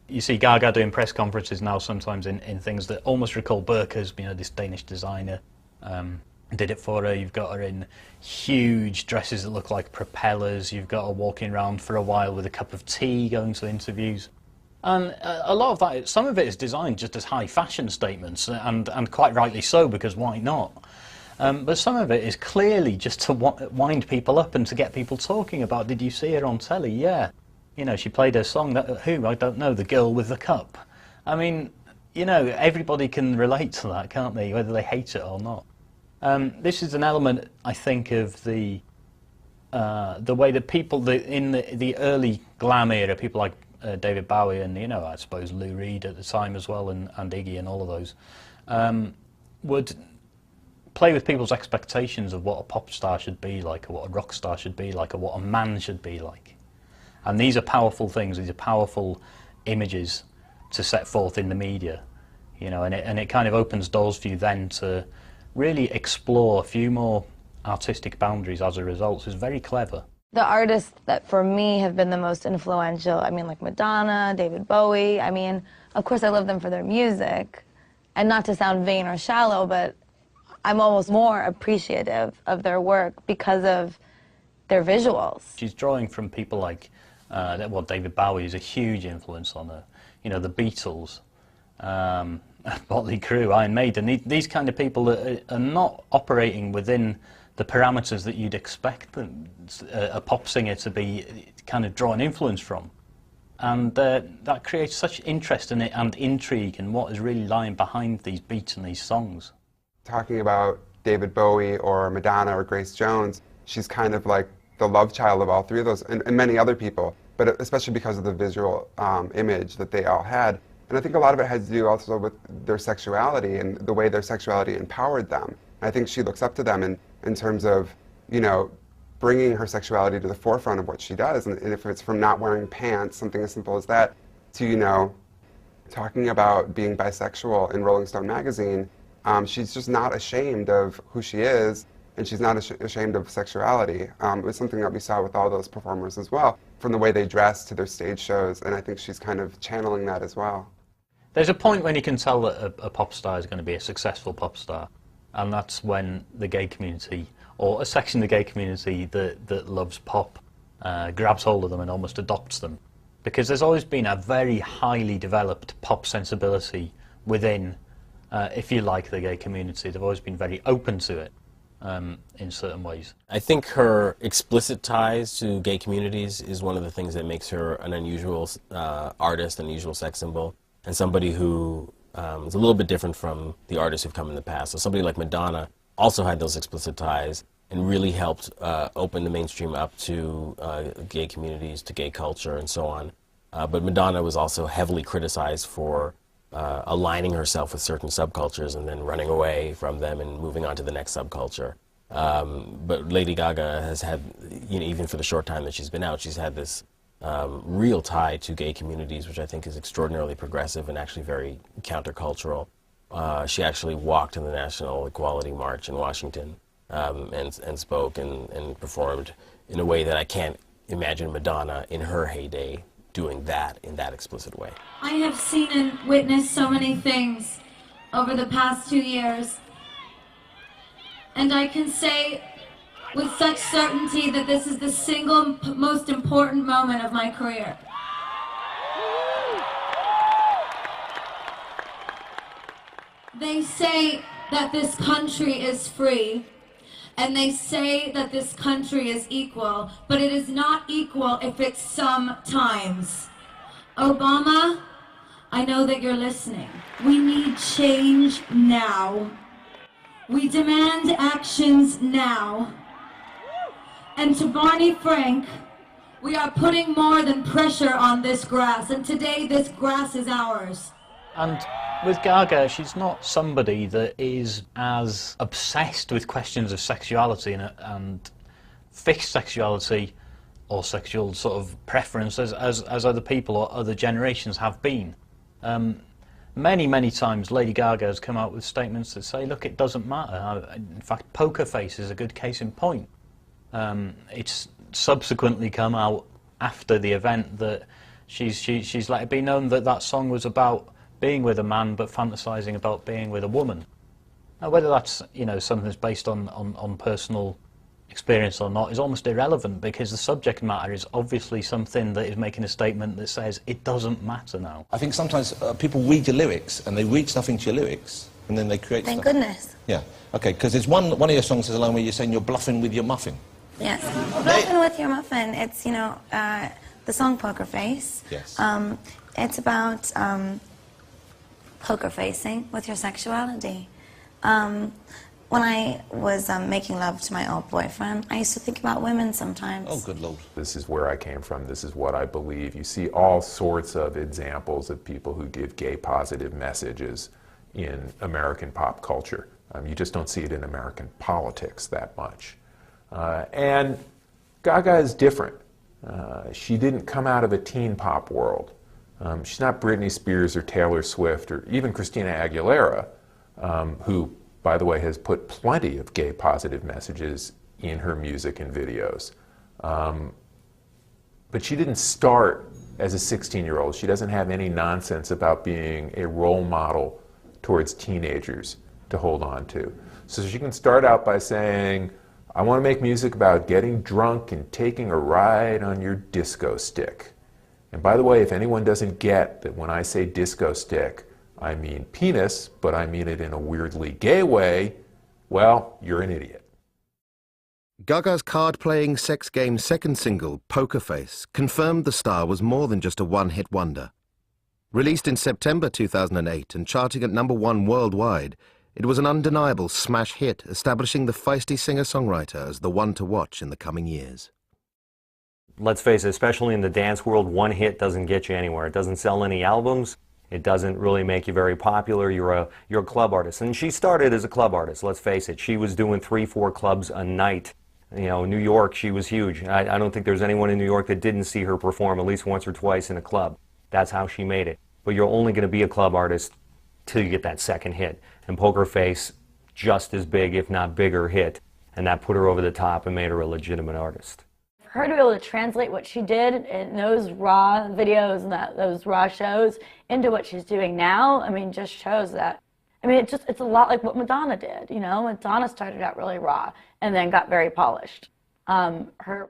You see Gaga doing press conferences now sometimes in things that almost recall burqas. You know, this Danish designer did it for her. You've got her in huge dresses that look like propellers. You've got her walking around for a while with a cup of tea, going to interviews. And a lot of that, some of it is designed just as high fashion statements, and quite rightly so, because why not? But some of it is clearly just to wind people up and to get people talking about, did you see her on telly? Yeah. You know, she played her song, who? I don't know, the girl with the cup. I mean, you know, everybody can relate to that, can't they, whether they hate it or not. This is an element, I think, of the way that people, in the early glam era, people like David Bowie and, you know, I suppose Lou Reed at the time as well, and Iggy and all of those, would play with people's expectations of what a pop star should be like, or what a rock star should be like, or what a man should be like. And these are powerful things, these are powerful images to set forth in the media, you know, and it kind of opens doors for you then to really explore a few more artistic boundaries as a result. So it's very clever. The artists that for me have been the most influential, I mean, like Madonna, David Bowie, I mean, of course I love them for their music, and not to sound vain or shallow, but I'm almost more appreciative of their work because of their visuals. She's drawing from people like, well, David Bowie is a huge influence on her. You know, the Beatles, Motley Crue, Iron Maiden, these kind of people that are not operating within the parameters that you'd expect a pop singer to be kind of draw an influence from. And that creates such interest in it and intrigue in what is really lying behind these beats and these songs. Talking about David Bowie or Madonna or Grace Jones, she's kind of like the love child of all three of those, and many other people, but especially because of the visual image that they all had. And I think a lot of it has to do also with their sexuality and the way their sexuality empowered them. I think she looks up to them in terms of, you know, bringing her sexuality to the forefront of what she does. And if it's from not wearing pants, something as simple as that, to, you know, talking about being bisexual in Rolling Stone magazine, she's just not ashamed of who she is, and she's not ashamed of sexuality. It was something that we saw with all those performers as well, from the way they dress to their stage shows, and I think she's kind of channeling that as well. There's a point when you can tell that a pop star is going to be a successful pop star, and that's when the gay community, or a section of the gay community that loves pop, grabs hold of them and almost adopts them. Because there's always been a very highly developed pop sensibility within, if you like, the gay community. They've always been very open to it. In certain ways. I think her explicit ties to gay communities is one of the things that makes her an unusual artist, an unusual sex symbol, and somebody who is a little bit different from the artists who've come in the past. So somebody like Madonna also had those explicit ties and really helped open the mainstream up to gay communities, to gay culture, and so on. But Madonna was also heavily criticized for aligning herself with certain subcultures and then running away from them and moving on to the next subculture. But Lady Gaga has had, you know, even for the short time that she's been out, she's had this real tie to gay communities, which I think is extraordinarily progressive and actually very countercultural. She actually walked in the National Equality March in Washington and spoke and performed in a way that I can't imagine Madonna in her heyday doing that in that explicit way. I have seen and witnessed so many things over the past 2 years, and I can say with such certainty that this is the single most important moment of my career. They say that this country is free, and they say that this country is equal, but it is not equal if it's sometimes. Obama, I know that you're listening. We need change now. We demand actions now. And to Barney Frank, we are putting more than pressure on this grass, and today this grass is ours. And with Gaga, she's not somebody that is as obsessed with questions of sexuality and fixed sexuality or sexual sort of preference as other people or other generations have been. Many times Lady Gaga has come out with statements that say, look, it doesn't matter. In fact, Poker Face is a good case in point. It's subsequently come out after the event that She's let it be known that that song was about being with a man but fantasizing about being with a woman. Now, whether that's, you know, something that's based on personal experience or not is almost irrelevant, because the subject matter is obviously something that is making a statement that says it doesn't matter now. I think sometimes people read your lyrics and they read stuff into your lyrics and then they create Thank stuff. goodness. Yeah, okay, because there's one of your songs, there's a line where you're saying you're bluffing with your muffin. Yes. Bluffing with your muffin. It's, you know, the song Poker Face. Yes. It's about poker facing with your sexuality. When I was making love to my old boyfriend, I used to think about women sometimes. Oh, good Lord. This is where I came from. This is what I believe. You see all sorts of examples of people who give gay positive messages in American pop culture. You just don't see it in American politics that much. And Gaga is different. She didn't come out of a teen pop world. She's not Britney Spears or Taylor Swift or even Christina Aguilera, who, by the way, has put plenty of gay positive messages in her music and videos. But she didn't start as a 16-year-old. She doesn't have any nonsense about being a role model towards teenagers to hold on to. So she can start out by saying, I want to make music about getting drunk and taking a ride on your disco stick. And by the way, if anyone doesn't get that when I say disco stick, I mean penis, but I mean it in a weirdly gay way, well, you're an idiot. Gaga's card-playing sex game's second single, Poker Face, confirmed the star was more than just a one-hit wonder. Released in September 2008 and charting at #1 worldwide, it was an undeniable smash hit, establishing the feisty singer-songwriter as the one to watch in the coming years. Let's face it, especially in the dance world, one hit doesn't get you anywhere. It doesn't sell any albums. It doesn't really make you very popular. You're a club artist. And she started as a club artist, let's face it. She was doing 3-4 clubs a night. You know, New York, she was huge. I don't think there's anyone in New York that didn't see her perform at least once or twice in a club. That's how she made it. But you're only going to be a club artist till you get that second hit. And Poker Face, just as big, if not bigger, hit. And that put her over the top and made her a legitimate artist. For her to be able to translate what she did in those raw videos and those raw shows into what she's doing now, I mean, just shows that. I mean, it's a lot like what Madonna did, you know? Madonna started out really raw and then got very polished. Her